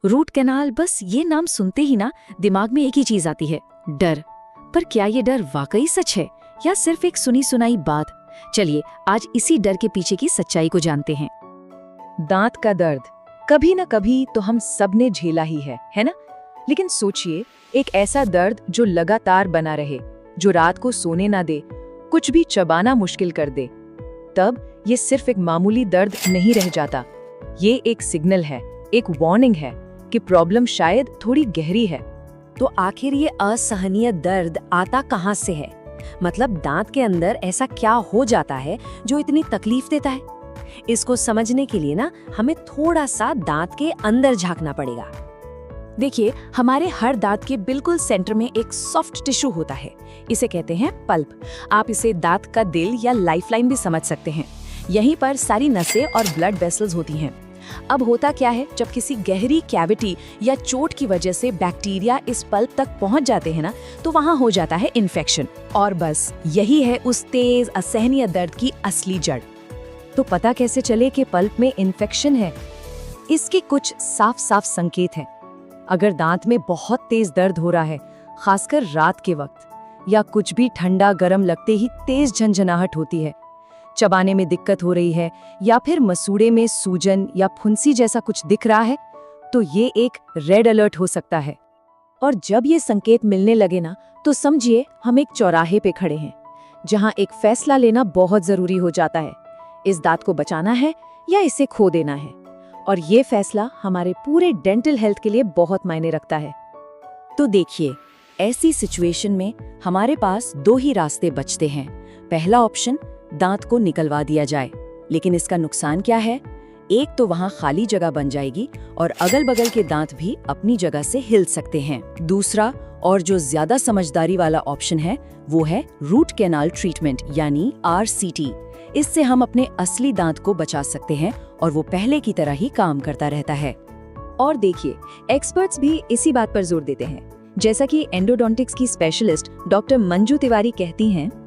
Root canal, बस ये नाम सुनते ही ना दिमाग में एक ही चीज आती है, डर। पर क्या ये डर वाकई सच है या सिर्फ एक सुनी सुनाई बात? चलिए आज इसी डर के पीछे की सच्चाई को जानते हैं। दांत का दर्द कभी न कभी तो हम सब ने झेला ही है ना? लेकिन सोचिए, एक ऐसा दर्द जो लगातार बना रहे, जो रात को सोने ना दे, कुछ भी चबाना मुश्किल कर दे, तब ये सिर्फ एक मामूली दर्द नहीं रह जाता। ये एक सिग्नल है, एक वार्निंग है कि प्रॉब्लम शायद थोड़ी गहरी है। तो आखिर ये असहनीय दर्द आता कहाँ से है? मतलब दांत के अंदर ऐसा क्या हो जाता है जो इतनी तकलीफ देता है? इसको समझने के लिए ना हमें थोड़ा सा दांत के अंदर झांकना पड़ेगा। देखिए, हमारे हर दांत के बिल्कुल सेंटर में एक सॉफ्ट टिश्यू होता है, इसे कहते हैं पल्प। आप इसे दांत का दिल या लाइफलाइन भी समझ सकते हैं। यहीं पर सारी नसें और ब्लड वेसल्स होती हैं। अब होता क्या है, जब किसी गहरी कैविटी या चोट की वजह से बैक्टीरिया इस पल्प तक पहुंच जाते हैं ना, तो वहां हो जाता है इन्फेक्शन। और बस यही है उस तेज असहनीय दर्द की असली जड़। तो पता कैसे चले कि पल्प में इन्फेक्शन है? इसके कुछ साफ साफ संकेत हैं। अगर दांत में बहुत तेज दर्द हो रहा है, खासकर रात के वक्त, या कुछ भी ठंडा गर्म लगते ही तेज झंझनाहट होती है, चबाने में दिक्कत हो रही है, या फिर मसूड़े में सूजन या फुंसी जैसा कुछ दिख रहा है, तो ये एक रेड अलर्ट हो सकता है। और जब ये संकेत मिलने लगे ना, तो समझिए हम एक चौराहे पे खड़े हैं, जहां एक फैसला लेना बहुत जरूरी हो जाता है। इस दांत को बचाना है या इसे खो देना है? और ये फैसला हमारे पूरे डेंटल हेल्थ के लिए बहुत मायने रखता है। तो देखिए, ऐसी सिचुएशन में हमारे पास दो ही रास्ते बचते हैं। पहला ऑप्शन, दांत को निकलवा दिया जाए। लेकिन इसका नुकसान क्या है? एक तो वहां खाली जगह बन जाएगी और अगल बगल के दांत भी अपनी जगह से हिल सकते हैं। दूसरा और जो ज्यादा समझदारी वाला ऑप्शन है, वो है रूट कैनाल ट्रीटमेंट यानी RCT। इससे हम अपने असली दांत को बचा सकते हैं और वो पहले की तरह ही काम करता रहता है। और देखिए, एक्सपर्ट्स भी इसी बात पर जोर देते हैं। जैसा कि एंडोडोंटिक्स की स्पेशलिस्ट डॉक्टर मंजू तिवारी कहती हैं,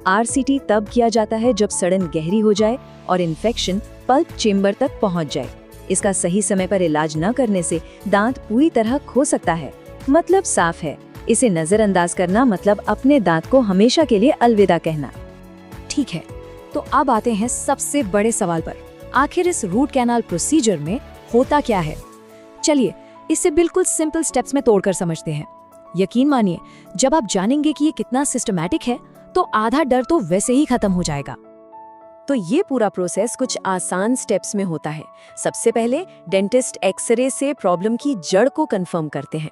RCT तब किया जाता है जब सड़न गहरी हो जाए और इन्फेक्शन पल्प चेम्बर तक पहुंच जाए। इसका सही समय पर इलाज न करने से दांत पूरी तरह खो सकता है। मतलब साफ है, इसे नजरअंदाज करना मतलब अपने दांत को हमेशा के लिए अलविदा कहना। ठीक है, तो अब आते हैं सबसे बड़े सवाल पर। आखिर इस रूट कैनाल प्रोसीजर में होता क्या है? चलिए इसे बिल्कुल सिंपल स्टेप्स में तोड़कर समझते हैं। यकीन मानिए, जब आप जानेंगे कि ये कितना सिस्टमैटिक है, तो आधा डर तो वैसे ही खत्म हो जाएगा। तो ये पूरा प्रोसेस कुछ आसान स्टेप्स में होता है। सबसे पहले डेंटिस्ट एक्सरे से प्रॉब्लम की जड़ को कंफर्म करते हैं।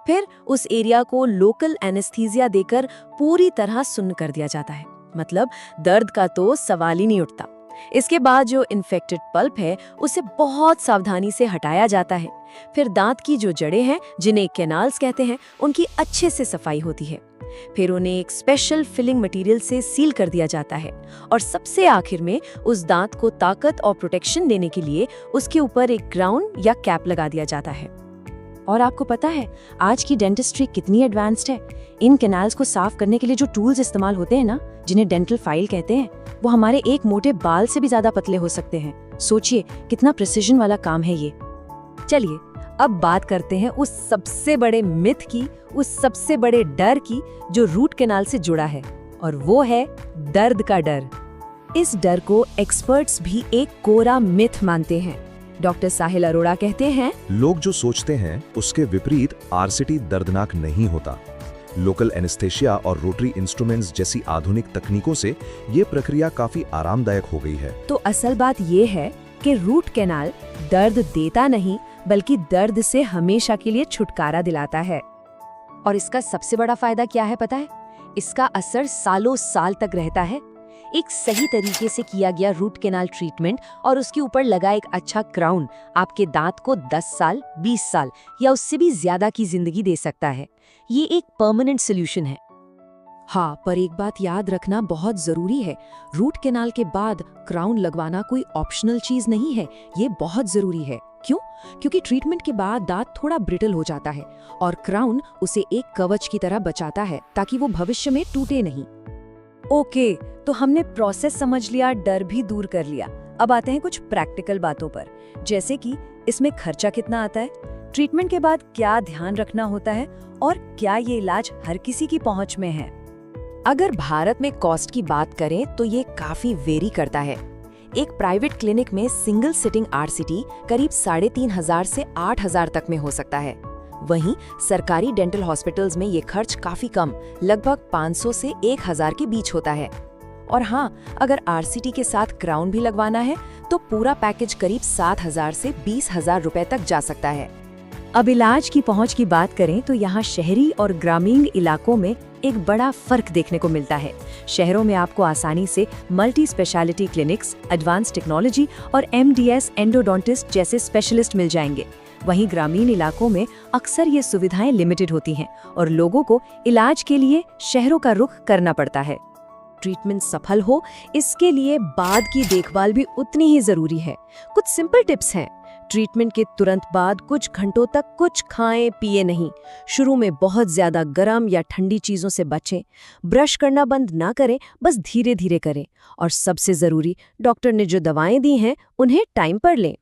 फिर उस एरिया को लोकल एनेस्थीसिया देकर पूरी तरह सुन्न कर दिया जाता है। मतलब दर्द का तो सवाल ही नहीं उठता। इसके बाद जो इन्फेक्टेड पल्प है, उसे बहुत सावधानी से हटाया जाता है। फिर दांत की जो जड़ें हैं, जिन्हें कैनाल्स कहते हैं, उनकी अच्छे से सफाई होती है। फिर उन्हें एक स्पेशल फिलिंग मटेरियल से सील कर दिया जाता है। और सबसे आखिर में उस दांत को ताकत और प्रोटेक्शन देने के लिए उसके ऊपर एक क्राउन या कैप लगा दिया जाता है। और आपको पता है आज की डेंटिस्ट्री कितनी एडवांस्ड है? इन कैनाल्स को साफ करने के लिए जो टूल्स इस्तेमाल होते हैं ना, जिन्हें डेंटल फाइल कहते हैं, वो हमारे एक मोटे बाल से भी ज्यादा पतले हो सकते हैं। सोचिए कितना प्रिसिजन वाला काम है ये। चलिए अब बात करते हैं उस सबसे बड़े मिथ की, उस सबसे बड़े डर की जो रूट कैनाल से जुड़ा है, और वो है दर्द का डर। इस डर को एक्सपर्ट्स भी एक कोरा मिथ मानते हैं। डॉक्टर साहिल अरोड़ा कहते हैं, लोग जो सोचते हैं उसके विपरीत RCT दर्दनाक नहीं होता। लोकल एनेस्थेशिया और रोटरी इंस्ट्रूमेंट्स जैसी आधुनिक तकनीकों से ये प्रक्रिया काफी आरामदायक हो गई है। तो असल बात ये है कि रूट कैनाल दर्द देता नहीं, बल्कि दर्द से हमेशा के लिए छुटकारा दिलाता है। और इसका सबसे बड़ा फायदा क्या है पता है? इसका असर सालों साल तक रहता है। एक सही तरीके से किया गया रूट कैनाल ट्रीटमेंट और उसके ऊपर लगा एक अच्छा क्राउन आपके दांत को 10 साल, 20 साल या उससे भी ज्यादा की जिंदगी दे सकता है। ये एक परमानेंट सोल्यूशन है। हाँ, पर एक बात याद रखना बहुत जरूरी है, रूट कैनाल के बाद क्राउन लगवाना कोई ऑप्शनल चीज नहीं है, ये बहुत जरूरी है। क्यों? क्योंकि ट्रीटमेंट के बाद दांत थोड़ा ब्रिटल हो जाता है और क्राउन उसे एक कवच की तरह बचाता है ताकि वो भविष्य में टूटे नहीं। ओके, तो हमने प्रोसेस समझ लिया, डर भी दूर कर लिया। अब आते हैं कुछ प्रैक्टिकल बातों पर, जैसे कि इसमें खर्चा कितना आता है, ट्रीटमेंट के बाद क्या ध्यान रखना होता है, और क्या ये इलाज हर किसी की पहुंच में है। अगर भारत में कॉस्ट की बात करें तो ये काफी वेरी करता है। एक प्राइवेट क्लिनिक में सिंगल सिटिंग आरसीटी करीब 3,500 से 8,000 तक में हो सकता है। वहीं सरकारी डेंटल हॉस्पिटल्स में ये खर्च काफी कम, लगभग 500 से 1,000 के बीच होता है। और हाँ, अगर आरसीटी के साथ क्राउन भी लगवाना है तो पूरा पैकेज करीब 7,000 से 20,000 रुपए तक जा सकता है। अब इलाज की पहुंच की बात करें तो यहाँ शहरी और ग्रामीण इलाकों में एक बड़ा फर्क देखने को मिलता है। शहरों में आपको आसानी से multi speciality clinics, advance technology और एमडीएस एंडोडोंटिस्ट जैसे स्पेशलिस्ट मिल जाएंगे। वहीं ग्रामीण इलाकों में अक्सर ये सुविधाएं लिमिटेड होती हैं और लोगों को इलाज के लिए शहरों का रुख करना पड़ता है। ट्रीटमेंट सफल हो, इसके लिए बाद की देखभाल भी उतनी ही जरूरी है। कुछ सिंपल टिप्स हैं। ट्रीटमेंट के तुरंत बाद कुछ घंटों तक कुछ खाएं पिए नहीं। शुरू में बहुत ज्यादा गर्म या ठंडी चीजों से बचें। ब्रश करना बंद ना करें, बस धीरे धीरे करें। और सबसे जरूरी, डॉक्टर ने जो दवाएं दी हैं उन्हें टाइम पर लें।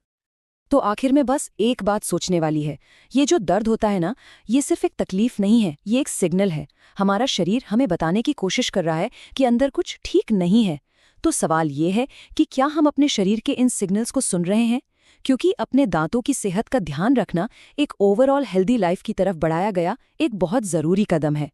तो आखिर में बस एक बात सोचने वाली है, ये जो दर्द होता है ना, ये सिर्फ एक तकलीफ नहीं है, ये एक सिग्नल है। हमारा शरीर हमें बताने की कोशिश कर रहा है कि अंदर कुछ ठीक नहीं है। तो सवाल ये है कि क्या हम अपने शरीर के इन सिग्नल्स को सुन रहे हैं? क्योंकि अपने दांतों की सेहत का ध्यान रखना एक ओवरऑल हेल्दी लाइफ की तरफ बढ़ाया गया एक बहुत जरूरी कदम है।